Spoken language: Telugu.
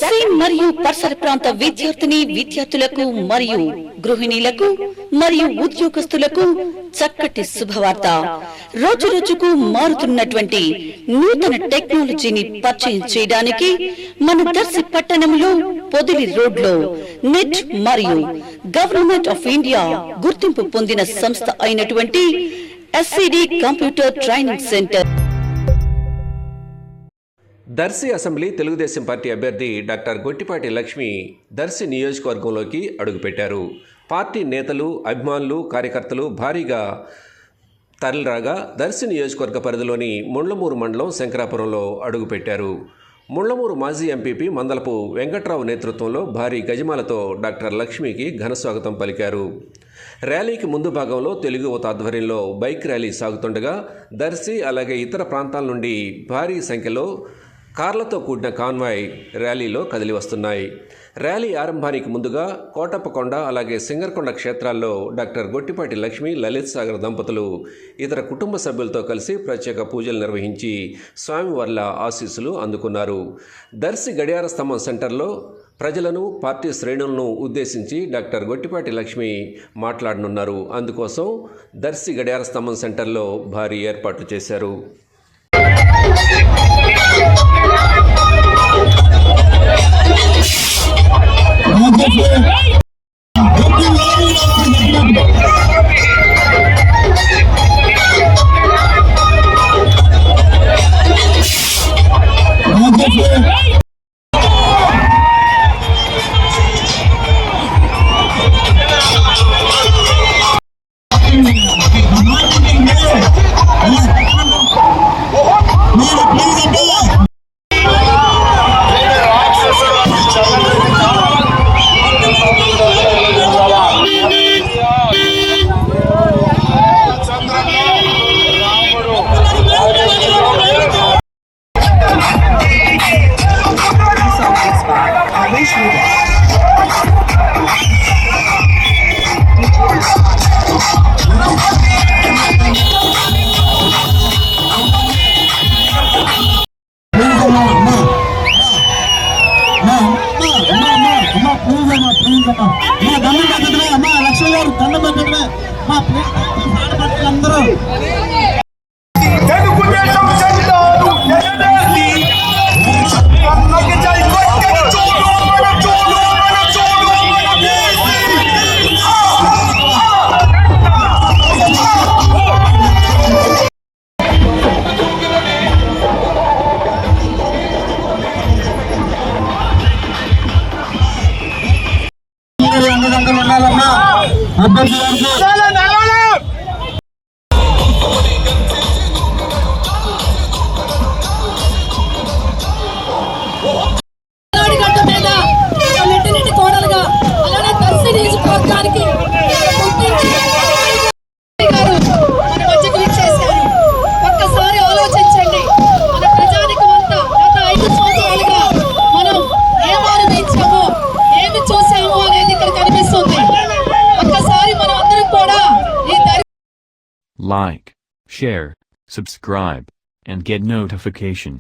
దర్శి మరియు పరిసర ప్రాంత విద్యార్థులకు మరియు గృహిణీలకు మరియు ఉద్యోగస్తులకు చక్కటి శుభవార్త. రోజు రోజుకు మారుతున్నటువంటి నూతన టెక్నాలజీని పరిచయం చేయడానికి మన దర్శి పట్టణంలో పొదిలి రోడ్లో నెట్ మరియు గవర్నమెంట్ ఆఫ్ ఇండియా గుర్తింపు పొందిన సంస్థ అయినటువంటి SCD computer training centre. Darsi assembly Telugu Desam party అభ్యర్థి డాక్టర్ గొట్టిపాటి లక్ష్మి దర్శి నియోజకవర్గంలోకి అడుగుపెట్టారు. పార్టీ నేతలు, అభిమానులు, కార్యకర్తలు భారీగా తరలిరాగా దర్శి నియోజకవర్గ పరిధిలోని ముండ్లమూరు మండలం శంకరాపురంలో అడుగుపెట్టారు. ముండ్లమూరు మాజీ ఎంపీపీ మందలపు వెంకట్రావు నేతృత్వంలో భారీ గజమాలతో డాక్టర్ లక్ష్మికి ఘనస్వాగతం పలికారు. ర్యాలీకి ముందు భాగంలో తెలుగు యువత ఆధ్వర్యంలో బైక్ ర్యాలీ సాగుతుండగా దర్శి అలాగే ఇతర ప్రాంతాల నుండి భారీ సంఖ్యలో కార్లతో కూడిన కాన్వాయ్ ర్యాలీలో కదిలి వస్తున్నాయి. ర్యాలీ ఆరంభానికి ముందుగా కోటప్పకొండ అలాగే సింగర్కొండ క్షేత్రాల్లో డాక్టర్ గొట్టిపాటి లక్ష్మి, లలిత్ సాగర్ దంపతులు ఇతర కుటుంబ సభ్యులతో కలిసి ప్రత్యేక పూజలు నిర్వహించి స్వామివార్ల ఆశీస్సులు అందుకున్నారు. దర్శి గడియార స్తంభం సెంటర్లో ప్రజలను, పార్టీ శ్రేణులను ఉద్దేశించి డాక్టర్ గొట్టిపాటి లక్ష్మి మాట్లాడనున్నారు. అందుకోసం దర్శి గడియార స్తంభం సెంటర్లో భారీ ఏర్పాట్లు చేశారు. Like, share, subscribe, and get notification.